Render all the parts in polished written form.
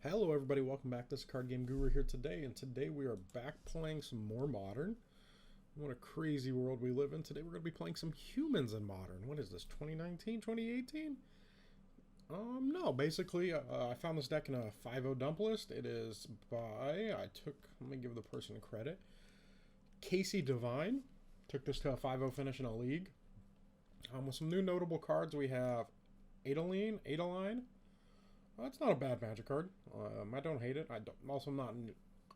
Hello everybody, welcome back. This is Card Game Guru here today, and today we are back playing some more Modern. What a crazy world we live in. Today we're going to be playing some humans in Modern. What is this, 2019, 2018? No, basically, I found this deck in a 5.0 dump list. It is by, let me give the person credit, Casey Devine. Took this to a 5.0 finish in a league. With some new notable cards, we have Adaline. Well, that's not a bad Magic card. I don't hate it. I'm also not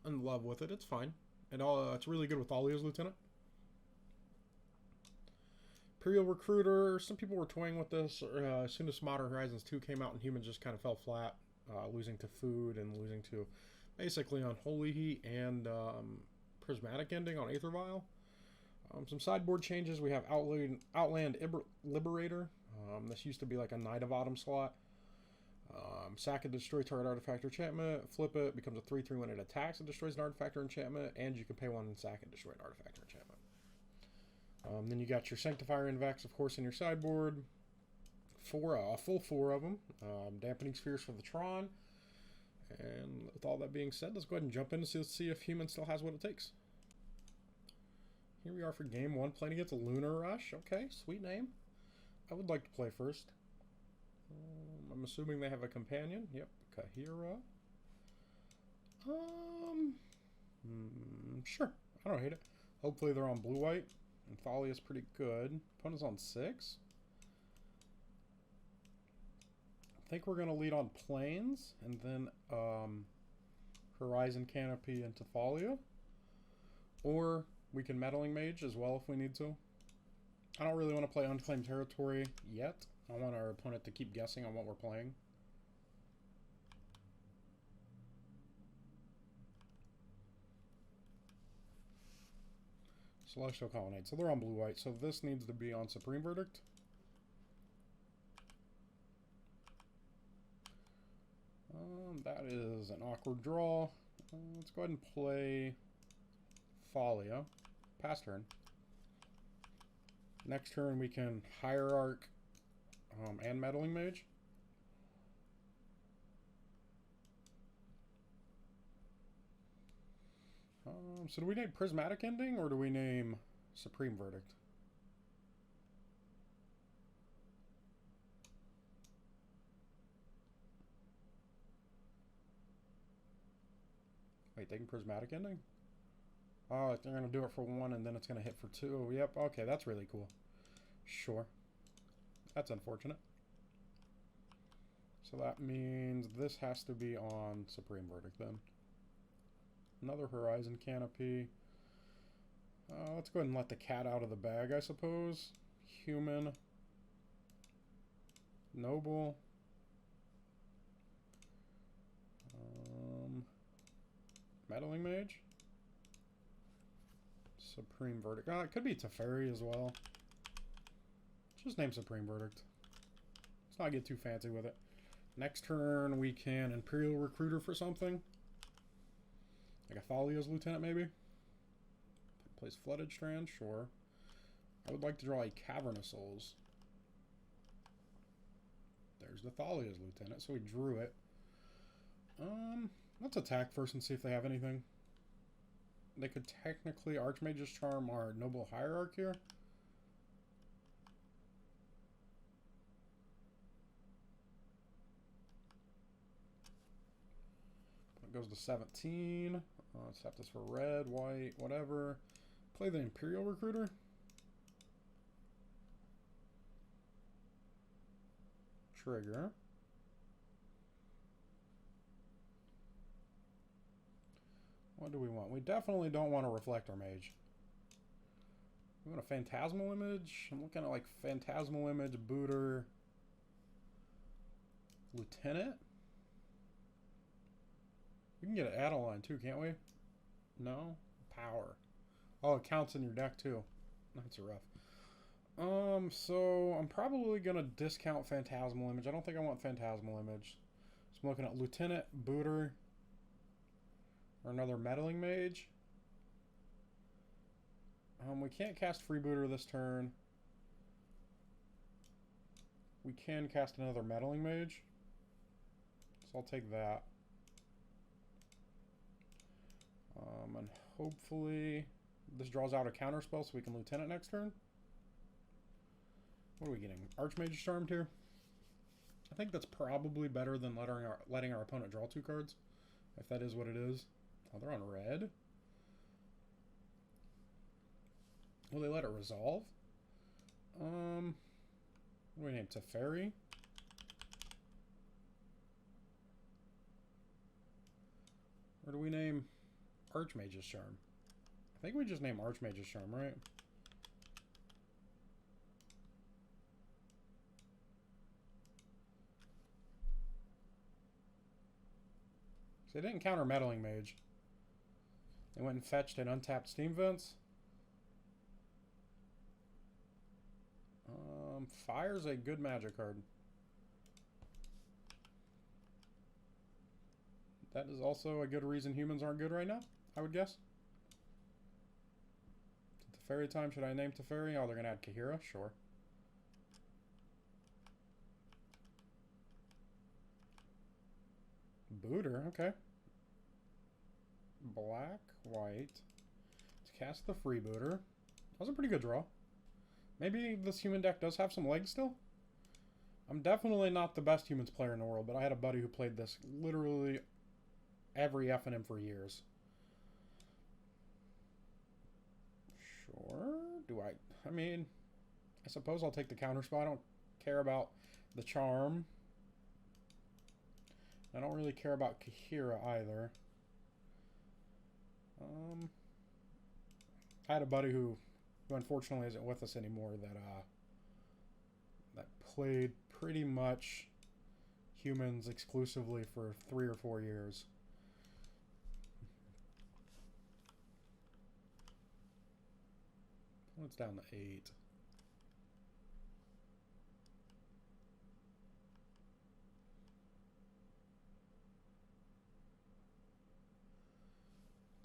in love with it. It's fine. It's really good with Thalia's Lieutenant. Imperial Recruiter. Some people were toying with this. As soon as Modern Horizons 2 came out and humans just kind of fell flat, losing to food and losing to basically Unholy Heat and Prismatic Ending on Aether Vial. Some sideboard changes. We have Outland Liberator. This used to be like a Knight of Autumn slot. Sack and destroy target artifact or enchantment. Flip it, becomes a 3/3 when it attacks and destroys an artifact or enchantment, and you can pay one and sack and destroy an artifact or enchantment. Then you got your Sanctifier and Vex, of course, in your sideboard. A full 4 of them. Dampening Spheres for the Tron. And with all that being said, let's go ahead and jump in to see if Human still has what it takes. Here we are for game 1, playing against a Lunar Rush. Okay, sweet name. I would like to play first. I'm assuming they have a companion. Yep, Kahira. Sure. I don't hate it. Hopefully they're on blue-white. And Thalia's pretty good. Opponent's on 6. I think we're going to lead on Plains, and then Horizon Canopy into Thalia. Or we can Meddling Mage as well if we need to. I don't really want to play Unclaimed Territory yet. I want our opponent to keep guessing on what we're playing. Celestial Colonnade. So they're on blue-white. So this needs to be on Supreme Verdict. That is an awkward draw. Let's go ahead and play Thalia. Pass turn. Next turn we can Hierarch and Meddling Mage. So do we name Prismatic Ending or do we name Supreme Verdict? Wait, taking Prismatic Ending? Oh, they're going to do it for 1 and then it's going to hit for 2. Yep, okay, that's really cool. Sure. That's unfortunate. So that means this has to be on Supreme Verdict then. Another Horizon Canopy. Let's go ahead and let the cat out of the bag, I suppose. Human. Noble. Meddling Mage. Supreme Verdict. It could be Teferi as well. Just name Supreme Verdict. Let's not get too fancy with it. Next turn, we can Imperial Recruiter for something. Like a Thalia's Lieutenant, maybe? Plays Flooded Strand, sure. I would like to draw a Cavern of Souls. There's the Thalia's Lieutenant, so we drew it. Let's attack first and see if they have anything. They could technically Archmage's Charm our Noble Hierarch here. It goes to 17. Let's have this for red, white, whatever. Play the Imperial Recruiter. Trigger. What do we want? We definitely don't want a Reflector Mage. We want a Phantasmal Image. I'm looking at like Phantasmal Image, Booter, Lieutenant. We can get an Adaline too, can't we? No? Power. Oh, it counts in your deck too. That's rough. So I'm probably gonna discount Phantasmal Image. I don't think I want Phantasmal Image. So I'm looking at Lieutenant, Booter, or another Meddling Mage. We can't cast Freebooter this turn. We can cast another Meddling Mage. So I'll take that. And hopefully this draws out a counter spell so we can Lieutenant next turn. What are we getting? Archmage Charmed here? I think that's probably better than letting our opponent draw 2 cards. If that is what it is. Oh, they're on red. Will they let it resolve? What do we name? Teferi? Or do we name Archmage's Charm? I think we just name Archmage's Charm, right? So they didn't counter Meddling Mage. They went and fetched an untapped Steam Vents. Fire's a good magic card. That is also a good reason humans aren't good right now, I would guess. Teferi time. Should I name Teferi? Oh, they're going to add Kahira? Sure. Booter, okay. Black, white. Let's cast the Freebooter. That was a pretty good draw. Maybe this human deck does have some legs still? I'm definitely not the best humans player in the world, but I had a buddy who played this literally every FNM for years. Sure. I mean, I suppose I'll take the counter spell. I don't care about the charm. I don't really care about Kahira either. I had a buddy who unfortunately isn't with us anymore that played pretty much humans exclusively for 3 or 4 years. It's down to 8.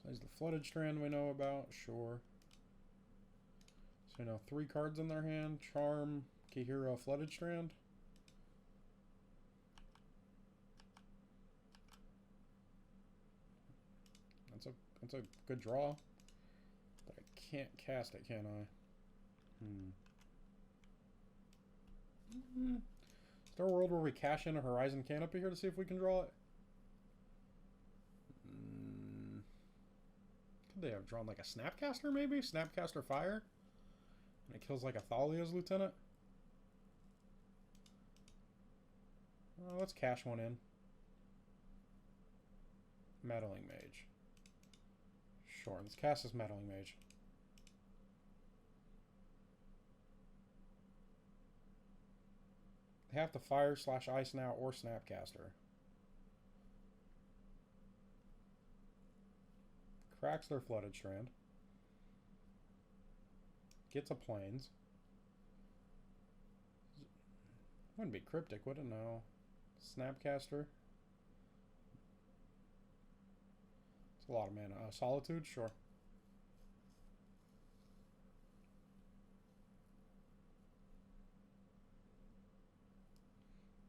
Plays the Flooded Strand we know about, sure. So now 3 cards in their hand. Charm, Kahira, Flooded Strand. That's a good draw. But I can't cast it, can I? Is there a world where we cash in a Horizon Canopy here to see if we can draw it? Could they have drawn like a Snapcaster maybe? Snapcaster Fire? And it kills like a Thalia's Lieutenant? Let's cash one in. Meddling Mage. Sure, let's cast this Meddling Mage. They have to Fire / Ice now or Snapcaster. Cracks their Flooded Strand. Gets a Plains. Wouldn't be Cryptic, would it? No. Snapcaster. It's a lot of mana. Solitude? Sure.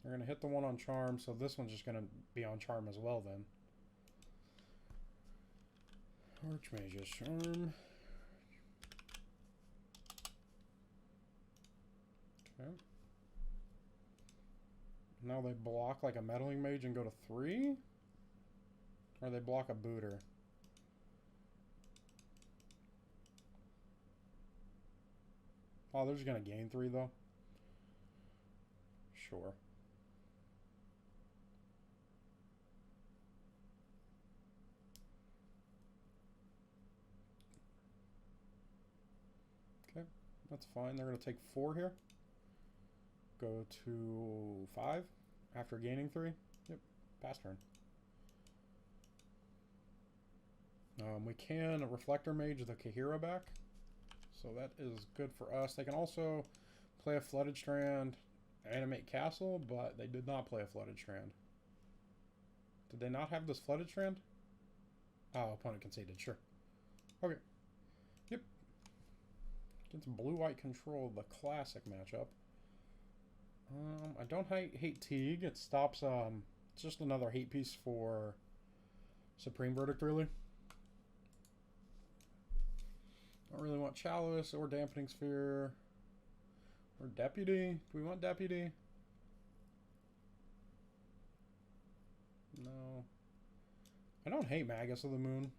They're going to hit the one on Charm, so this one's just going to be on Charm as well then. Archmage's Charm. Okay. Now they block like a Meddling Mage and go to 3? Or they block a Booter? Oh, they're just going to gain 3 though? Sure. Okay, that's fine. They're going to take 4 here. Go to 5 after gaining 3. Yep, pass turn. We can Reflector Mage the Kahira back. So that is good for us. They can also play a Flooded Strand, Animate Castle, but they did not play a Flooded Strand. Did they not have this Flooded Strand? Oh, opponent conceded, sure. Okay. Yep. Against blue-white control, the classic matchup. I don't hate Teague. It stops, it's just another hate piece for Supreme Verdict, really. Don't really want Chalice or Dampening Sphere. Or Deputy. Do we want Deputy? No. I don't hate Magus of the Moon.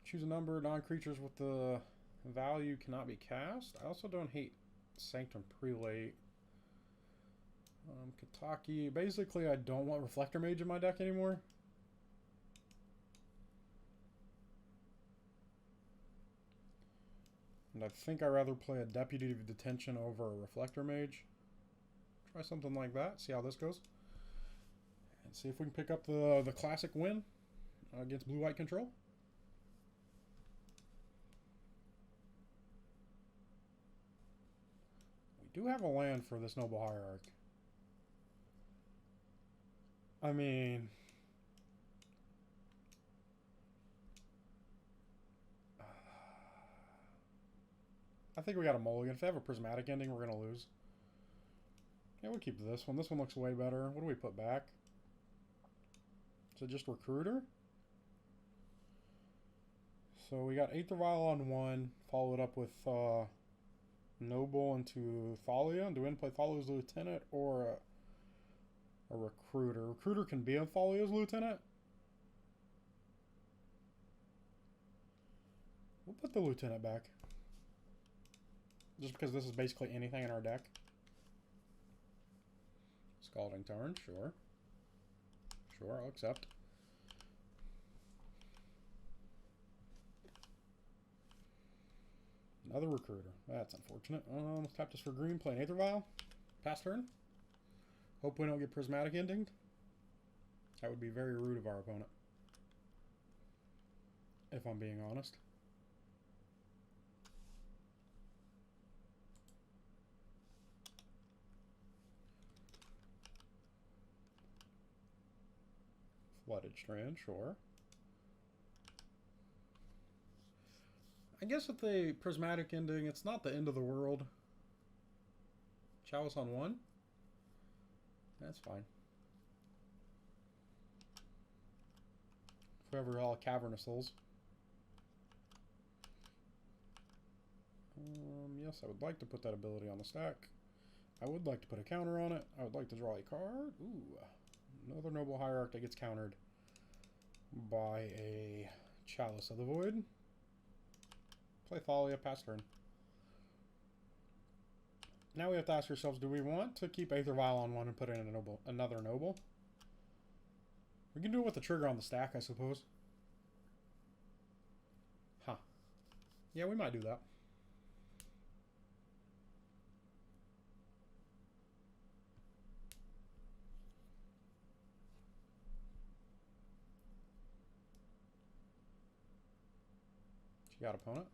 Choose a number. Non-creatures with the value cannot be cast. I also don't hate Sanctum Prelate. Kataki. Basically, I don't want Reflector Mage in my deck anymore. And I think I'd rather play a Deputy of Detention over a Reflector Mage. Try something like that. See how this goes. And see if we can pick up the classic win against Blue-White Control. We do have a land for this Noble Hierarch. I mean... I think we got a mulligan. If they have a prismatic ending, we're going to lose. Yeah, we'll keep this one. This one looks way better. What do we put back? Is it just Recruiter? So we got Aether Vial on one. Followed up with Noble into Thalia. Do we play Thalia's Lieutenant or a Recruiter? Recruiter can be on Thalia's Lieutenant. We'll put the Lieutenant back. Just because this is basically anything in our deck. Scalding Tarn, sure. Sure, I'll accept. Another Recruiter. That's unfortunate. Let's tap this for green. Play an Aether Vial. Pass turn. Hope we don't get Prismatic Ending. That would be very rude of our opponent. If I'm being honest. Flooded Strand, sure. I guess with the Prismatic Ending, it's not the end of the world. Chalice on one? That's fine. If we ever all Cavernous Souls. Yes, I would like to put that ability on the stack. I would like to put a counter on it. I would like to draw a card. Ooh. Another Noble Hierarch that gets countered by a Chalice of the Void. Play Thalia, pass turn. Now we have to ask ourselves, do we want to keep Aether Vial on one and put in a noble, another Noble? We can do it with the trigger on the stack, I suppose. Huh. Yeah, we might do that. She got opponent.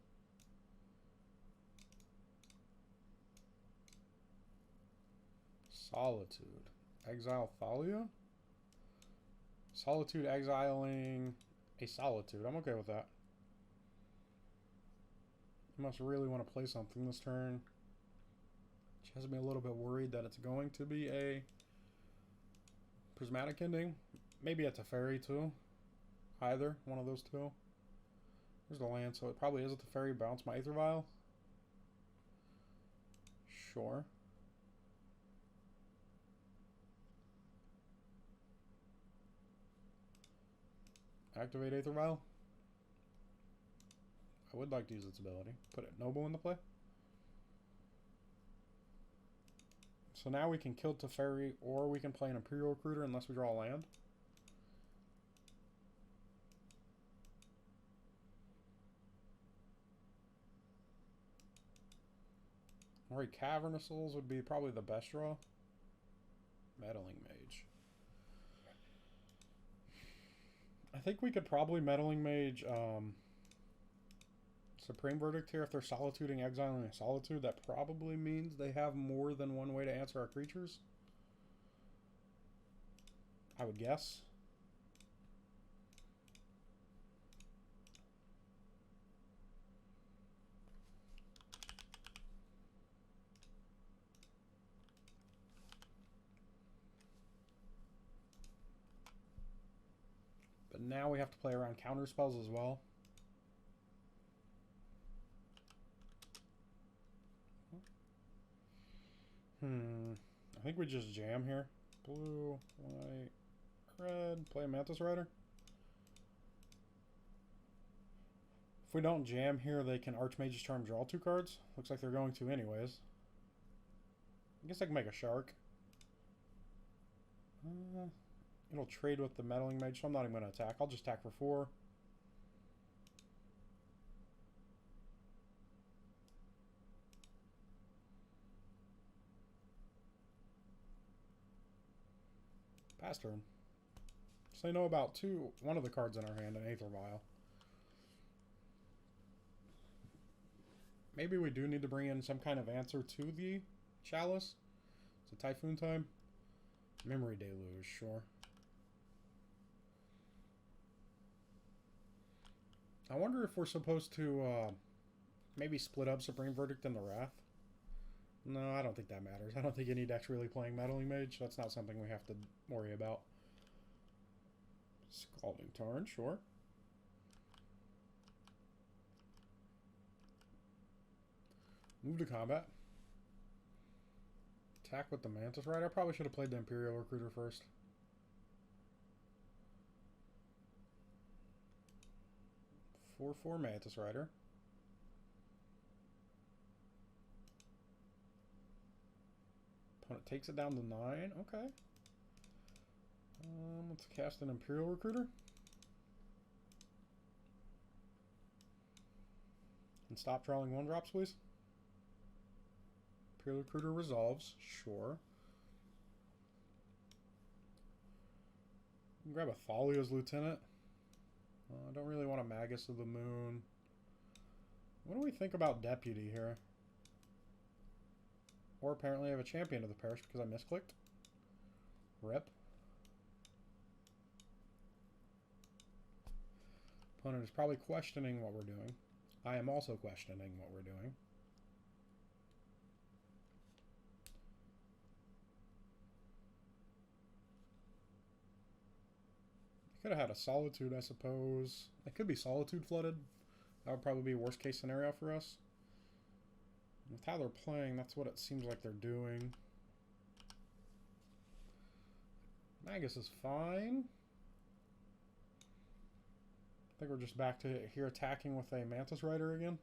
Solitude. Exile Thalia? Solitude exiling a Solitude. I'm okay with that. I must really want to play something this turn. She has me a little bit worried that it's going to be a Prismatic Ending. Maybe it's a Teferi too. Either one of those two. There's the land, so it probably is a Teferi. Bounce my Aether Vial. Sure. Activate Aether Vial. I would like to use its ability. Put it Noble into play. So now we can kill Teferi, or we can play an Imperial Recruiter unless we draw a land. Alright, Cavernous Souls would be probably the best draw. Meddling Mage. I think we could probably Meddling Mage Supreme Verdict here. If they're Solituding, exiling a Solitude, that probably means they have more than one way to answer our creatures. I would guess. But now we have to play around counter spells as well. I think we just jam here. Blue, white, red. Play a Mantis Rider. If we don't jam here, they can Archmage's Charm draw 2 cards. Looks like they're going to anyways. I guess I can make a Shark. It'll trade with the Meddling Mage, so I'm not even going to attack. I'll just attack for 4. Pass turn. So they know about one of the cards in our hand, an Aether Vial. Maybe we do need to bring in some kind of answer to the Chalice. It's a Typhoon time. Memory Deluge, sure. I wonder if we're supposed to maybe split up Supreme Verdict and the Wrath. No, I don't think that matters. I don't think any deck's really playing Meddling Mage. That's not something we have to worry about. Scalding Tarn, sure. Move to combat. Attack with the Mantis Rider. I probably should have played the Imperial Recruiter first. For Mantis Rider. Opponent takes it down to 9. Okay. Let's cast an Imperial Recruiter. And stop drawing 1-drops, please. Imperial Recruiter resolves. Sure. Grab a Thalia's Lieutenant. I don't really want a Magus of the Moon. What do we think about Deputy here? Or apparently I have a Champion of the Parish because I misclicked. Rip. Opponent is probably questioning what we're doing. I am also questioning what we're doing. Could have had a Solitude, I suppose. It could be Solitude flooded. That would probably be worst case scenario for us. With how they're playing, that's what it seems like they're doing. Magus is fine. I think we're just back to here attacking with a Mantis Rider again.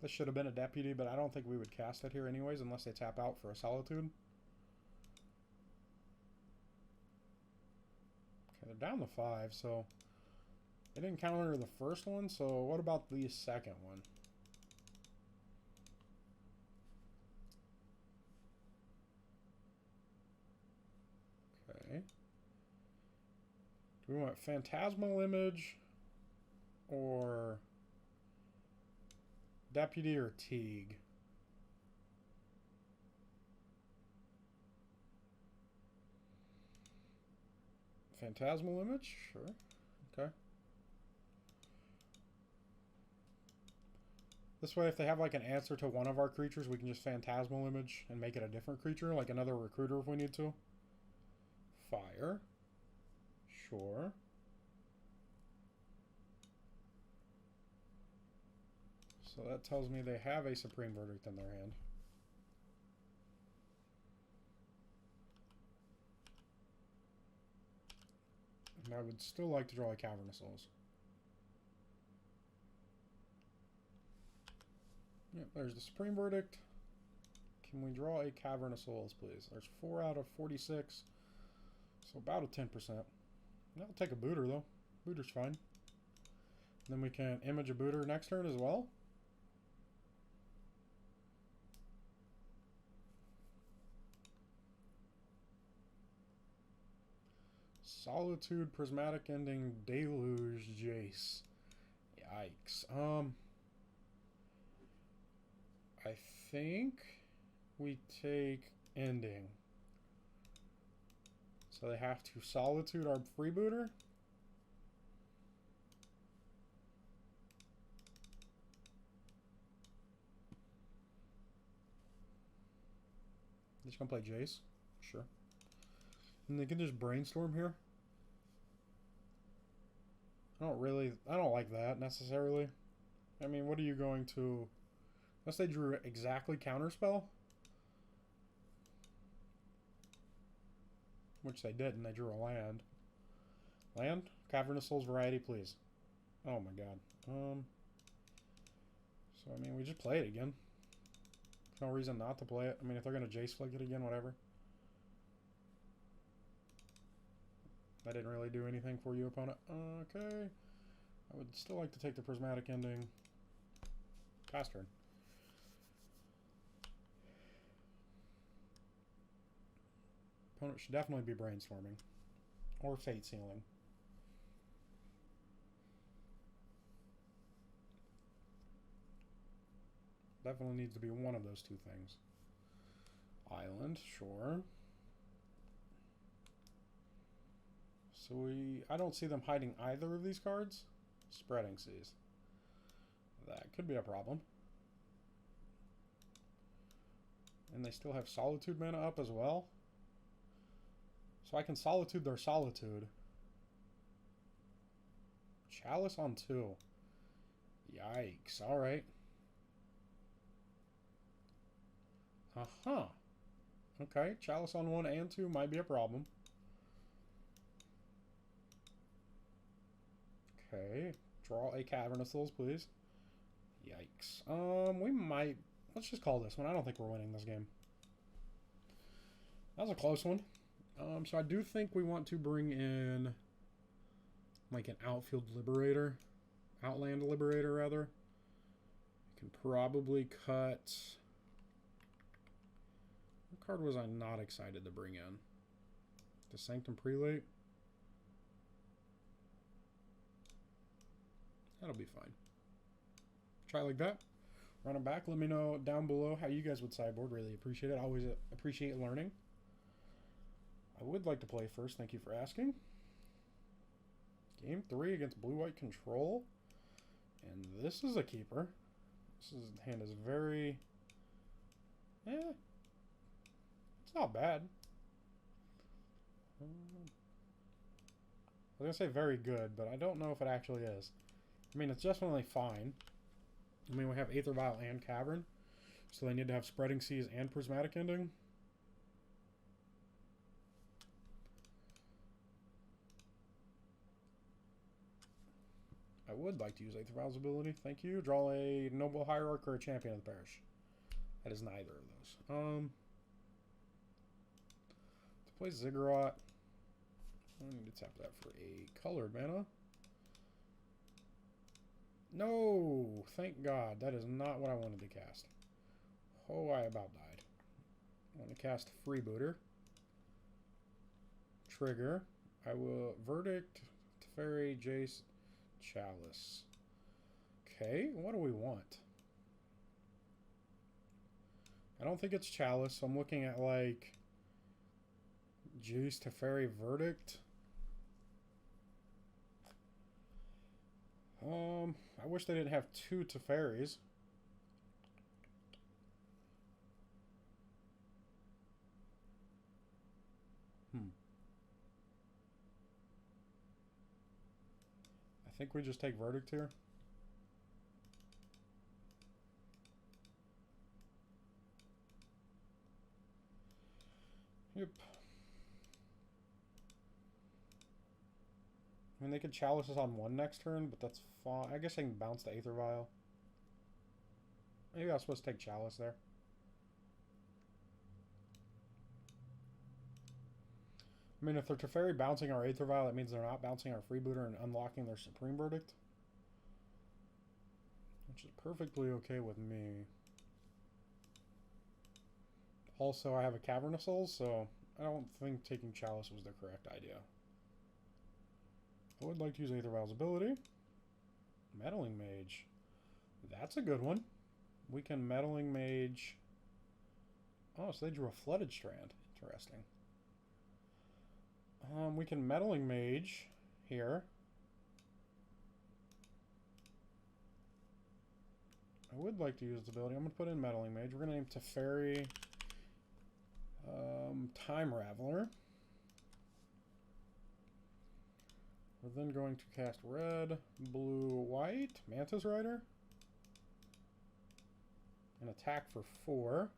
This should have been a Deputy, but I don't think we would cast it here anyways unless they tap out for a Solitude. Okay, they're down to 5, so they didn't counter the first one, so what about the second one? Okay. Do we want Phantasmal Image or Deputy or Teague? Phantasmal Image? Sure. Okay. This way, if they have like an answer to one of our creatures, we can just Phantasmal Image and make it a different creature, like another Recruiter if we need to. Fire. Sure. So that tells me they have a Supreme Verdict in their hand. And I would still like to draw a Cavern of Souls. Yep, there's the Supreme Verdict. Can we draw a Cavern of Souls, please? There's 4 out of 46. So about a 10%. I'll take a Booter, though. Booter's fine. Then we can image a Booter next turn as well. Solitude, Prismatic Ending, Deluge, Jace. Yikes. I think we take Ending. So they have to Solitude our Freebooter. Just gonna play Jace. Sure. And they can just brainstorm here. I don't like that necessarily. I mean, what are you going to... Unless they drew exactly counterspell. Which they didn't. They drew a land. Land? Cavernous Souls variety, please. Oh my god. So, I mean, we just play it again. There's no reason not to play it. I mean, if they're going to Jace Flick it again, whatever. That didn't really do anything for you, opponent. Okay. I would still like to take the Prismatic Ending. Pass turn. Opponent should definitely be brainstorming. Or Fate Sealing. Definitely needs to be one of those two things. Island, sure. So I don't see them hiding either of these cards. Spreading Seas. That could be a problem. And they still have Solitude mana up as well. So I can Solitude their Solitude. Chalice on 2. Yikes. Alright. Uh-huh. Okay. Chalice on 1 and 2 might be a problem. Okay. Draw a Cavernous Souls, please. Yikes. We might... Let's just call this one. I don't think we're winning this game. That was a close one. So I do think we want to bring in... like an Outfield Liberator. Outland Liberator, rather. You can probably cut... What card was I not excited to bring in? The Sanctum Prelate? That'll be fine. Try like that. Run them back. Let me know down below how you guys would sideboard. Really appreciate it. I always appreciate learning. I would like to play first. Thank you for asking. Game 3 against Blue-White Control. And this is a keeper. This hand is very... it's not bad. I was going to say very good, but I don't know if it actually is. I mean, it's definitely fine. I mean, we have Aether Vial and Cavern. So they need to have Spreading Seas and Prismatic Ending. I would like to use Aether Vial's ability. Thank you. Draw a Noble Hierarch or a Champion of the Parish. That is neither of those. To play Ziggurat, I need to tap that for a colored mana. No! Thank God. That is not what I wanted to cast. Oh, I about died. I want to cast Freebooter. Trigger. I will Verdict, Teferi, Jace, Chalice. Okay, what do we want? I don't think it's Chalice, so I'm looking at like Jace, Teferi, Verdict. I wish they didn't have 2 Teferis. I think we just take Verdict here. Yep. I mean, they could Chalice us on 1 next turn, but that's fine. I guess I can bounce the Aether Vial. Maybe I was supposed to take Chalice there. I mean, if they're Teferi bouncing our Aether Vial, that means they're not bouncing our Freebooter and unlocking their Supreme Verdict. Which is perfectly okay with me. Also, I have a Cavernous Souls, so I don't think taking Chalice was the correct idea. I would like to use Aether Vial's ability. Meddling Mage. That's a good one. We can Meddling Mage... Oh, so they drew a Flooded Strand. Interesting. We can Meddling Mage here. I would like to use the ability. I'm going to put in Meddling Mage. We're going to name Teferi Time Raveler. We're then going to cast red, blue, white, Mantis Rider. An attack for 4.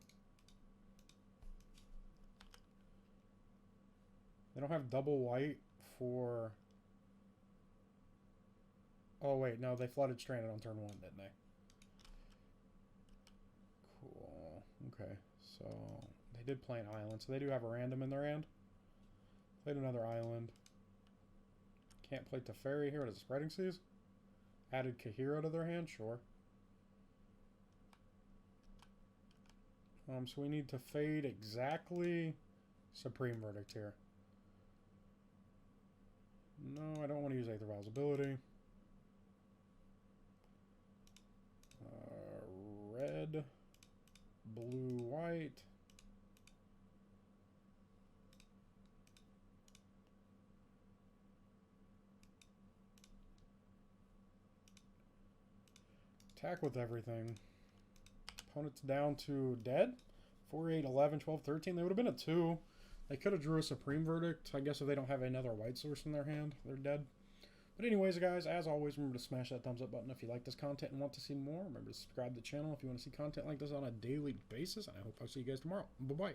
They don't have double white for... Oh, wait, no, they flooded Stranded on turn 1, didn't they? Cool. Okay, so they did play an island, so they do have a random in their hand. Played another island. Can't play Teferi here. What is it, Spreading Seas? Added Kahira to their hand? Sure. So we need to fade exactly Supreme Verdict here. No, I don't want to use Aether Vial's ability. Red, blue, white. Attack with everything. Opponent's down to dead. 4, 8, 11, 12, 13. They would have been a 2. They could have drew a Supreme Verdict. I guess if they don't have another white source in their hand, they're dead. But anyways, guys, as always, remember to smash that thumbs up button if you like this content and want to see more. Remember to subscribe to the channel if you want to see content like this on a daily basis. And I hope I'll see you guys tomorrow. Bye-bye.